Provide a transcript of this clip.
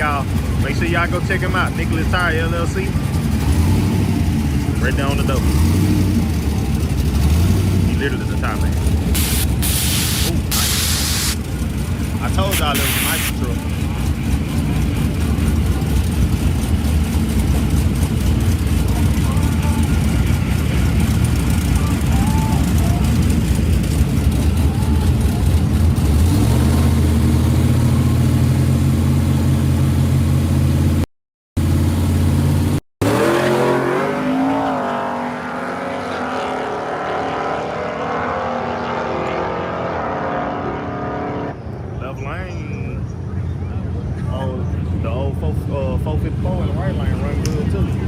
y'all. Make sure y'all go check him out. Nicholas Tire LLC. Right there on the door. He literally the top man. Ooh, nice. I told y'all it was a nice truck. Lane. Oh, the old 454 in the right lane run good too.